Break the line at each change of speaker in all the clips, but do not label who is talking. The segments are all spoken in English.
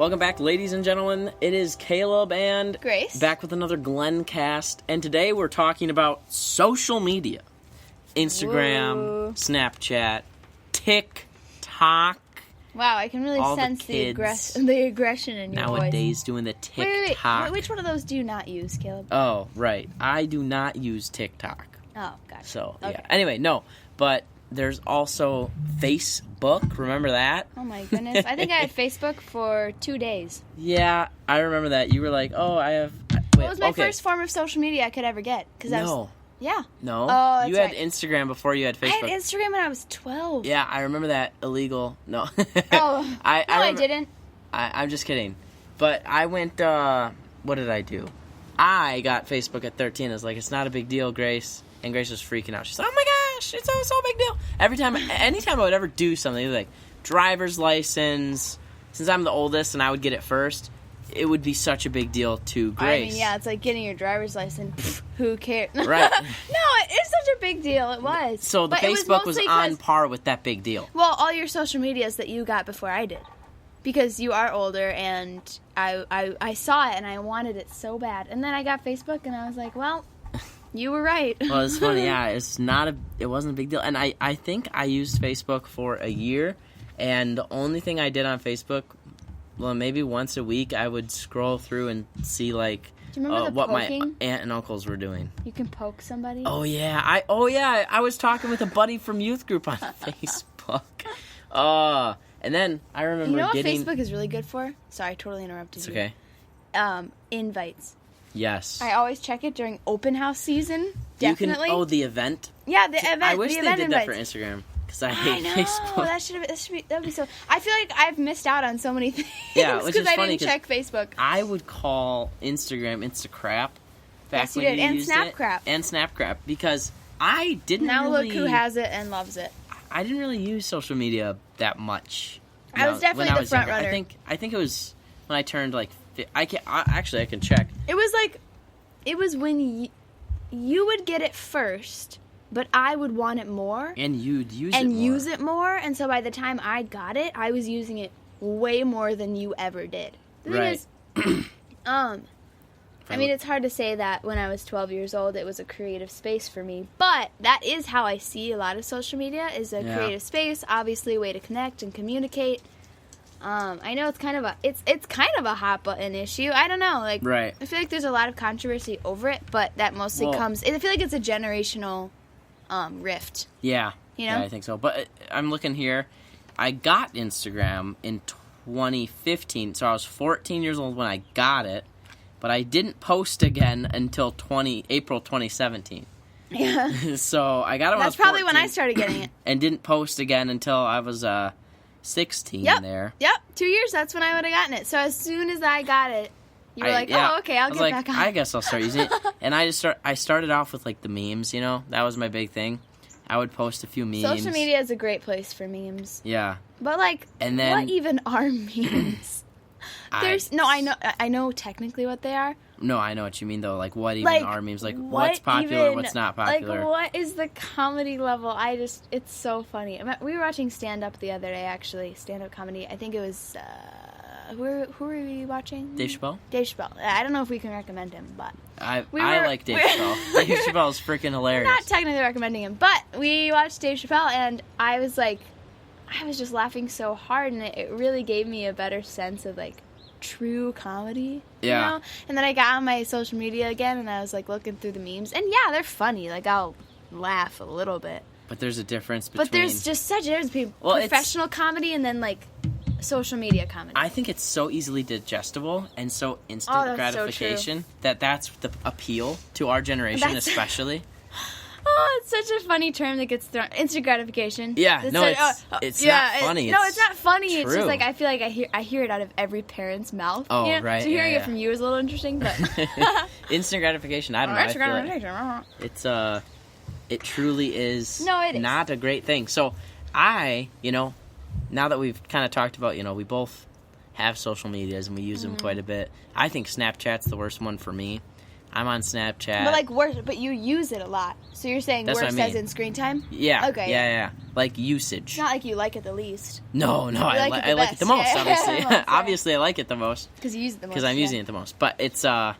Welcome back, ladies and gentlemen. It is Caleb and
Grace.
Back with another Glenncast. And today we're talking about social media. Instagram,
Whoa.
Snapchat, TikTok.
Wow, I can really
All the
sense the
kids
aggression in your
Nowadays
voice.
doing the
Wait.
TikTok.
Which one of those do you not use, Caleb?
Oh, right. I do not use TikTok.
Oh, gotcha.
So,
Okay.
yeah. Anyway, no. But there's also Facebook. Remember that?
Oh my goodness. I think I had Facebook for 2 days.
Yeah, I remember that. You were like, oh, I have... Wait,
It was my
okay.
first form of social media I could ever get.
No.
Yeah.
No?
Oh, that's
you had
right.
Instagram before you had Facebook.
I had Instagram when I was 12.
Yeah, I remember that. Illegal. No.
Oh,
I
no, I didn't.
I'm just kidding. But I went, what did I do? I got Facebook at 13. I was like, it's not a big deal, Grace. And Grace was freaking out. She's like, oh my gosh, it's so big deal. Anytime I would ever do something, like driver's license, since I'm the oldest and I would get it first, it would be such a big deal to Grace.
I mean, yeah, it's like getting your driver's license. Pfft, who cares?
Right.
No, it's such a big deal. It was.
So the
But it
Facebook was
mostly
on
'cause-
par with that big deal.
Well, all your social medias that you got before I did. Because you are older, and I saw it, and I wanted it so bad. And then I got Facebook, and I was like, well, you were right.
Well, it's funny, yeah. It wasn't a big deal. And I think I used Facebook for a year, and the only thing I did on Facebook, well, maybe once a week, I would scroll through and see, like,
Do you remember the
what my
poking?
aunt and uncles were doing.
You can poke somebody.
Oh, yeah. I was talking with a buddy from youth group on Facebook. And then I remember
You know what
getting...
Facebook is really good for? Sorry, I totally interrupted
It's
you.
okay.
Invites.
Yes.
I always check it during open house season.
You can,
Definitely.
the event.
Yeah, the event.
I wish
the
they
event
did that for
invites.
Instagram, because I
I
hate
know.
Facebook.
That would be so. I feel like I've missed out on so many things.
Yeah, which is
because I
funny,
didn't check Facebook.
I would call Instagram Instacrap back
Yes, you
when
did.
you
And
used
Snapcrap.
it. And Snapcrap. Because I didn't
Now
really...
look who has it and loves it.
I didn't really use social media that much.
I was definitely
when I
the
was
front
younger.
runner.
I think it was when I turned like... I can check.
It was when you would get it first, but I would want it more.
And you'd use it
and
more.
use it more, and so by the time I got it, I was using it way more than you ever did. The thing
Right.
is, I mean, it's hard to say that when I was 12 years old, it was a creative space for me, but that is how I see a lot of social media, is a
Yeah.
creative space, obviously a way to connect and communicate. I know it's kind of a hot button issue. I don't know, like,
Right.
I feel like there's a lot of controversy over it, but that mostly comes. I feel like it's a generational rift.
Yeah.
You know?
Yeah, I think so. But I'm looking here. I got Instagram in 2015, so I was 14 years old when I got it, but I didn't post again until April 2017.
Yeah,
So I got it when I was
that's probably when
14
I started getting it.
and didn't post again until I was 16
Yep.
there.
Yep, 2 years. That's when I would have gotten it. So as soon as I got it, you were like,
yeah,
"Oh, okay, I'll
I was
get
like,
back on."
I guess I'll start using it. And I started off with like the memes, you know? That was my big thing. I would post a few memes.
Social media is a great place for memes,
Yeah.
but like,
And then
what even are memes? I know technically what they are.
No, I know what you mean though. Like, what even
Like,
are memes? Like,
what
what's popular,
even-
what's not popular?
Like, what is the comedy level? It's so funny. We were watching stand-up the other day, actually. Stand-up comedy. I think it was, who were we watching?
Dave Chappelle?
Dave Chappelle. I don't know if we can recommend him, but...
I like Dave Chappelle. Dave Chappelle's freaking hilarious.
Not technically recommending him, but we watched Dave Chappelle, and I was just laughing so hard, and it really gave me a better sense of, like, true comedy,
Yeah.
you know? And then I got on my social media again, and I was, like, looking through the memes, and yeah, they're funny. Like, I'll laugh a little bit.
But there's a difference between...
But there's just such a difference between professional comedy and then, like, social media comedy.
I think it's so easily digestible and so instant
Oh, that's
gratification that's the appeal to our generation,
That's-
especially.
Oh, it's such a funny term that gets thrown. Instant gratification.
Yeah, no, it's not funny.
No, it's not funny. It's
true.
just like I feel like I hear it out of every parent's mouth.
Oh,
you know?
right,
So hearing
yeah,
it from you is a little interesting, but
Instant gratification, I don't know. I feel like it's it truly is
No, it is.
not a great thing. So now that we've kind of talked about, we both have social medias and we use them quite a bit. I think Snapchat's the worst one for me. I'm on Snapchat.
But like worse, but you use it a lot. So you're saying
That's what
worse
I mean.
as in screen time?
Yeah.
Okay.
Yeah. Like usage.
It's not like you like it the least.
No, I like it
best.
the most,
Yeah.
obviously.
Sorry.
Obviously, I like it the most.
Because you use it the most.
Because I'm using it the most. But it's, I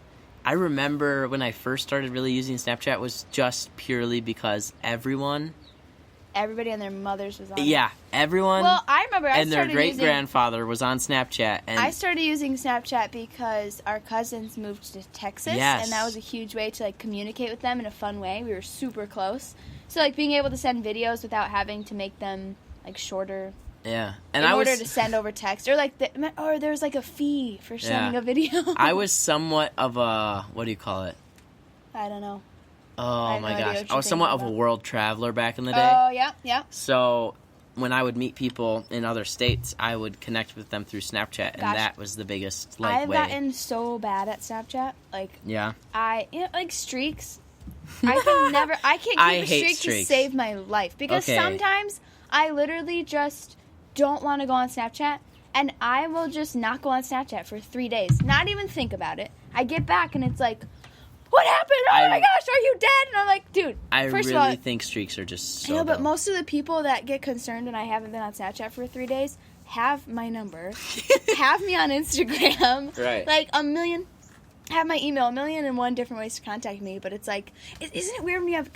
remember when I first started really using Snapchat was just purely because everybody
and their mothers was on it.
Yeah, everyone
Well, I remember I
and their
started
great-grandfather was on Snapchat. And
I started using Snapchat because our cousins moved to Texas,
Yes.
and that was a huge way to like communicate with them in a fun way. We were super close, so like being able to send videos without having to make them like shorter
yeah. And
in
I
order
was,
to send over text, or like or there was like a fee for sending a video.
I was somewhat of a, what do you call it?
I don't know. I
Oh
have
my
no idea
gosh.
what
I
you're
was somewhat of a
thinking
world traveler back in the day.
Oh yeah.
So when I would meet people in other states, I would connect with them through Snapchat, and
Gosh.
that was the biggest
I've
way.
gotten so bad at Snapchat. Like
Yeah.
like streaks. I can't keep
I
a
hate
streak
streaks.
to save my life because
Okay.
sometimes I literally just don't want to go on Snapchat, and I will just not go on Snapchat for 3 days, not even think about it. I get back and it's like, what happened? Oh my gosh, are you dead? And I'm like, dude,
I
first
really
of all,
think streaks are just
I
so
know, but
dumb.
most of the people that get concerned when I haven't been on Snapchat for 3 days have my number, have me on Instagram,
Right.
like have my email, 1,000,001 different ways to contact me. But it's like, isn't it weird when you have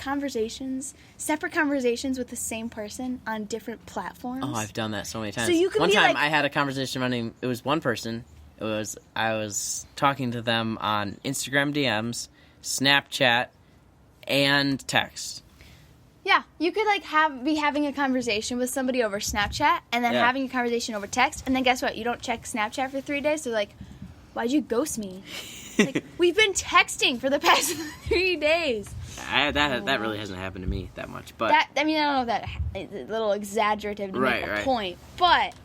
separate conversations with the same person on different platforms?
Oh, I've done that so many times.
So you can
one
be
time
like-
I had a conversation running. It was one person. I was talking to them on Instagram DMs, Snapchat, and text.
Yeah, you could like be having a conversation with somebody over Snapchat, and then
Yeah.
having a conversation over text, and then guess what? You don't check Snapchat for 3 days. So like, why'd you ghost me? Like, we've been texting for the past 3 days.
That really hasn't happened to me that much, but
I don't know if that is a little exaggerative to make a
Right.
point, but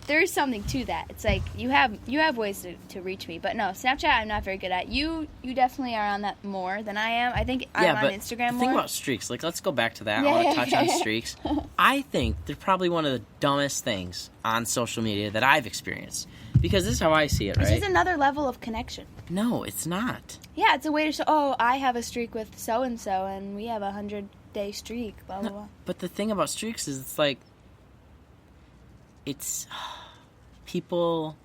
there is something to that. It's like you have ways to reach me, but no, Snapchat I'm not very good at. You definitely are on that more than I am. I think I'm on
but
Instagram
the
more.
thing about streaks, like let's go back to that.
Yeah.
I want to touch on streaks. I think they're probably one of the dumbest things on social media that I've experienced. Because this is how I see it,
It's
right?
just another level of connection.
No, it's not.
Yeah, it's a way to show, oh, I have a streak with so-and-so, and we have a 100-day streak, blah, blah, blah.
But the thing about streaks is it's like, people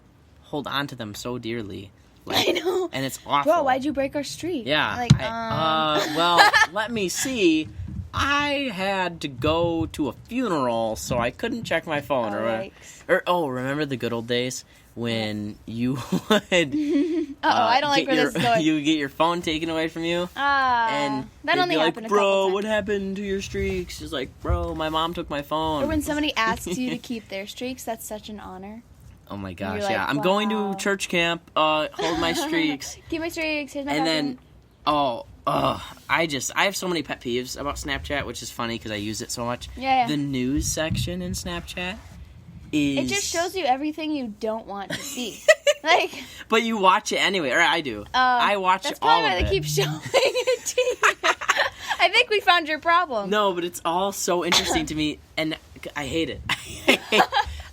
hold on to them so dearly. Like,
I know.
And it's awful.
Bro, why'd you break our streak?
Yeah.
Like,
Well, let me see. I had to go to a funeral, so I couldn't check my phone. Remember the good old days when you would...
I don't like where this is going.
You would get your phone taken away from you. And
that
they'd
only
be
happened
like,
a couple
bro,
times.
what happened to your streaks? It's like, bro, my mom took my phone.
Or when somebody asks you to keep their streaks, that's such an honor.
Oh my gosh,
like,
yeah. I'm going
wow.
to church camp, hold my streaks.
Keep my streaks, here's my
And
password.
then, I have so many pet peeves about Snapchat, which is funny because I use it so much.
Yeah.
The news section in Snapchat is...
It just shows you everything you don't want to see. Like,
But you watch it anyway, or I do. I watch
that's
all
probably
of
why
it.
they keep showing it to you. I think we found your problem.
No, but it's all so interesting to me, and I hate it.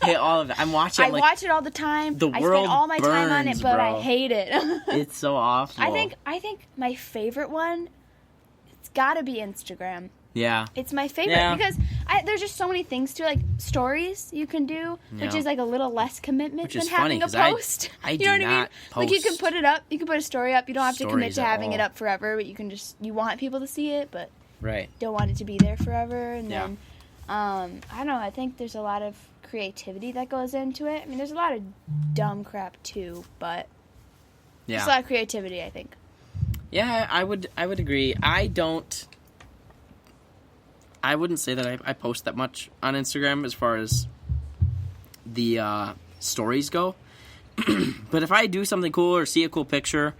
I hate all of it. I'm watching.
I watch it all the time.
The
I
world
spend all my time on it,
burns,
but
bro.
I hate it.
It's so awful.
I think my favorite one, it's got to be Instagram.
Yeah.
It's my favorite
Yeah.
because there's just so many things to like stories you can do, which
Yeah.
is like a little less commitment
Which
than
is funny,
having a
'cause I
post.
do
you know what I mean?
not
Like you can
post
put it up, you can put a story up. You don't have to commit
stories
to
at
having it
all.
up forever, but you want people to see it, but
Right.
don't want it to be there forever. And
Yeah.
then I don't know. I think there's a lot of creativity that goes into it. I mean, there's a lot of dumb crap too, but there's a
Yeah.
lot of creativity. I think.
Yeah, I would agree. I wouldn't say that I post that much on Instagram as far as the stories go. But if I do something cool or see a cool picture,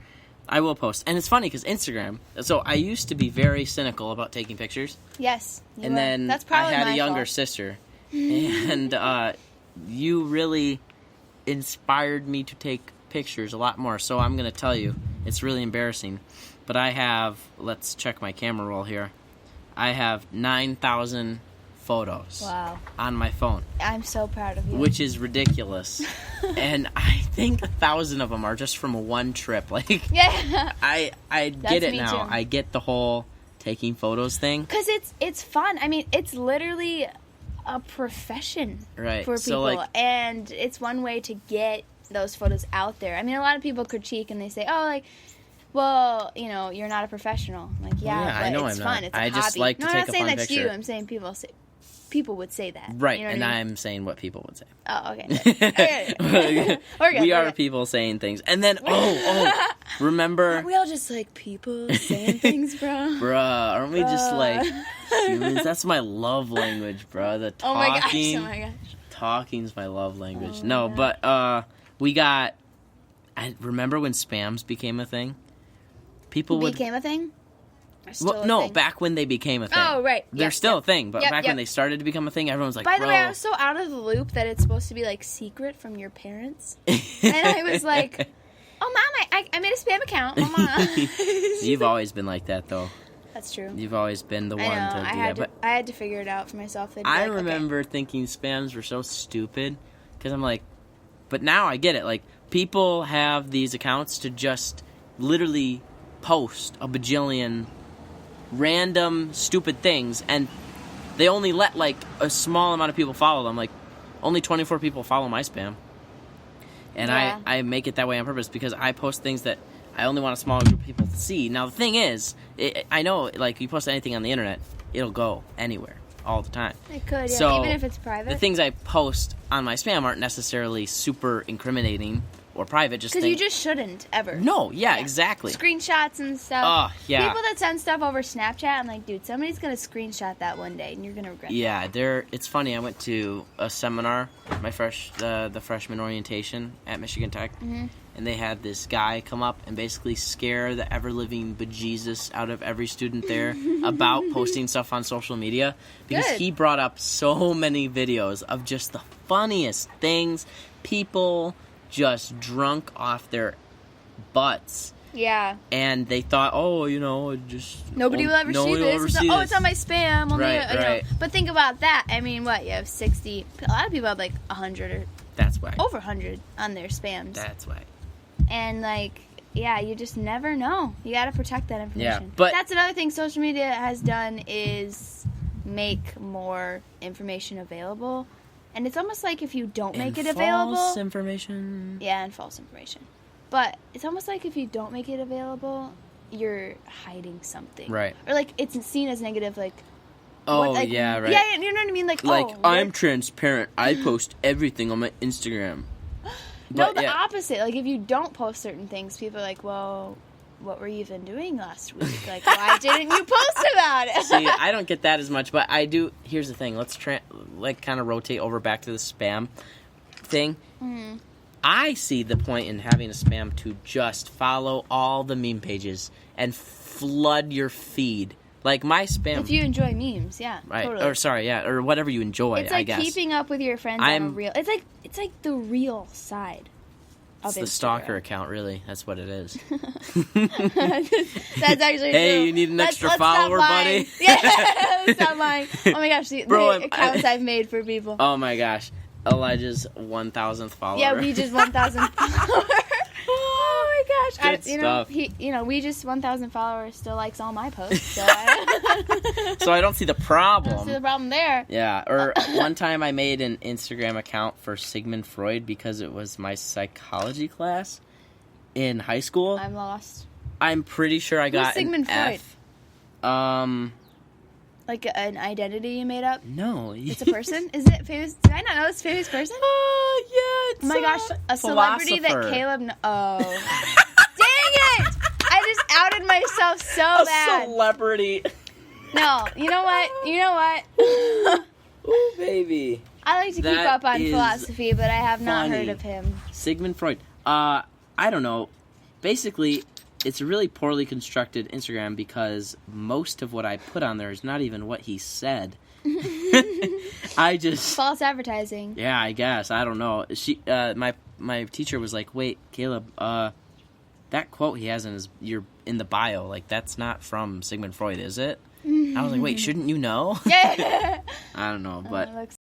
I will post. And it's funny because Instagram. So I used to be very cynical about taking pictures,
Yes. you
and
are.
then
that's
I
probably
had
my
a younger
fault.
sister, and you really inspired me to take pictures a lot more. So I'm gonna tell you, it's really embarrassing, but I have. Let's check my camera roll here. I have 9,000 photos
Wow.
on my phone,
I'm so proud of you.
which is ridiculous. And I think 1,000 of them are just from one trip. Like,
Yeah.
I
That's
get it
me
now.
too.
I get the whole taking photos thing.
Because it's fun. I mean, it's literally a profession
Right.
for people.
So, like,
And it's one way to get those photos out there. I mean, a lot of people critique and they say, oh, like, well, you know, you're not a professional. I'm like, yeah,
yeah,
but
I know
it's
I'm
fun.
not.
It's a
I
hobby.
just like to
no,
take
I'm
a
not saying
fun
that's
picture.
you. I'm saying people would say that.
Right,
You know
and
what I mean?
I'm saying what people would say.
Oh, okay. Okay. We're good,
We
we're
are
good.
people saying things. And then, remember,
Aren't we all just like people saying things, bro?
bruh, aren't we just
Bruh.
like humans? That's my love language, bruh. The
Oh my gosh!
talking.
Oh my gosh!
Talking's my love language.
Oh,
No,
yeah.
but we got. I remember when spams became a thing. People would.
Became a thing. Or still
Well,
a
no,
thing?
back when they became a thing.
Oh, right.
They're
Yep,
still
yep.
a thing, but
Yep,
back
yep.
when they started to become a thing, everyone's like,
By the
bro.
way, I was so out of the loop that it's supposed to be like secret from your parents, and I was like, "Oh, mom, I made a spam account." Mama.
You've always been like that, though.
That's true.
You've always been the
I
one
know.
to do
I had
that.
to.
But
I had to figure it out for myself. They'd be
I
like, okay.
remember thinking spams were so stupid because I'm like, but now I get it. Like, people have these accounts to just literally post a bajillion random stupid things, and they only let like a small amount of people follow them. Like, only 24 people follow my spam, and
Yeah.
I make it that way on purpose because I post things that I only want a small group of people to see. Now the thing is, I know, like, you post anything on the internet, it'll go anywhere all the time.
It could, yeah,
So,
even if it's private.
The things I post on my spam aren't necessarily super incriminating or private. Just
Because you
things-
just shouldn't ever.
no, yeah, exactly.
Screenshots and stuff.
Oh, yeah.
People that send stuff over Snapchat, I'm like, dude, somebody's gonna screenshot that one day, and you're gonna regret.
Yeah, it's funny. I went to a seminar, the freshman orientation at Michigan Tech,
Mm-hmm.
and they had this guy come up and basically scare the ever-living bejesus out of every student there about posting stuff on social media, because
Good.
he brought up so many videos of just the funniest things, people just drunk off their butts.
Yeah.
And they thought, oh, you know, just
Nobody will ever see
nobody will
this.
ever
It's
see
like, oh,
this.
it's on my spam. Only,
Right,
you know.
right.
But think about that. I mean, what? You have 60. A lot of people have like 100 or
That's why.
over 100 on their spams.
That's why.
And like, yeah, you just never know. You got to protect that information.
Yeah, but-
that's another thing social media has done is make more information available. And it's almost like if you don't make it available,
False information.
yeah, and false information. But it's almost like if you don't make it available, you're hiding something.
Right.
Or like it's seen as negative, like,
Oh,
what, like,
yeah, right.
Yeah, you know what I mean? Like,
Like,
oh,
I'm
what-
transparent. I post everything on my Instagram.
No,
But,
the
yeah.
opposite. Like, if you don't post certain things, people are like, well, what were you even doing last week? Like, why didn't you post about it?
See, I don't get that as much, but I do. Here's the thing. Let's kind of rotate over back to the spam thing.
Mm-hmm.
I see the point in having a spam to just follow all the meme pages and flood your feed. Like, my spam.
If you enjoy memes, yeah,
right.
totally.
Or, sorry, yeah. Or whatever you enjoy,
It's like
I guess.
keeping up with your friends on a
I'm-
real. It's like the real side of
It's the
Instagram.
stalker account, really. That's what it is.
That's actually
Hey,
true.
you need an
Let's
extra
stop
follower,
lying.
buddy?
Yeah, let's stop lying. Oh my gosh, the
Bro,
accounts I've made for people.
Oh my gosh. Elijah's 1,000th follower.
Yeah, we just 1,000 followers. Oh my gosh!
Good stuff.
We just 1,000 followers still likes all my posts. So
So I don't see the
I don't
problem.
see the problem there.
Yeah, or one time I made an Instagram account for Sigmund Freud because it was my psychology class in high school.
I'm lost.
I'm pretty sure I got
Sigmund
an F.
Like an identity you made up.
No.
It's a person. Is it famous? Did I not know it's a famous person?
Oh, yeah, it's
Oh my gosh, a celebrity that
philosopher.
Caleb. Oh, dang it! I just outed myself so
A
bad.
celebrity.
No, you know what? You know what?
Ooh, baby.
I like to keep
That
up on
is
philosophy, but I have not
funny.
heard of him.
Sigmund Freud. I don't know. Basically, it's a really poorly constructed Instagram because most of what I put on there is not even what he said. I just,
False advertising.
yeah, I guess. I don't know. My teacher was like, "Wait, Caleb, that quote he has in the bio, like, that's not from Sigmund Freud, is it?" I was like, wait, shouldn't you know?
Yeah.
I don't know, but
Looks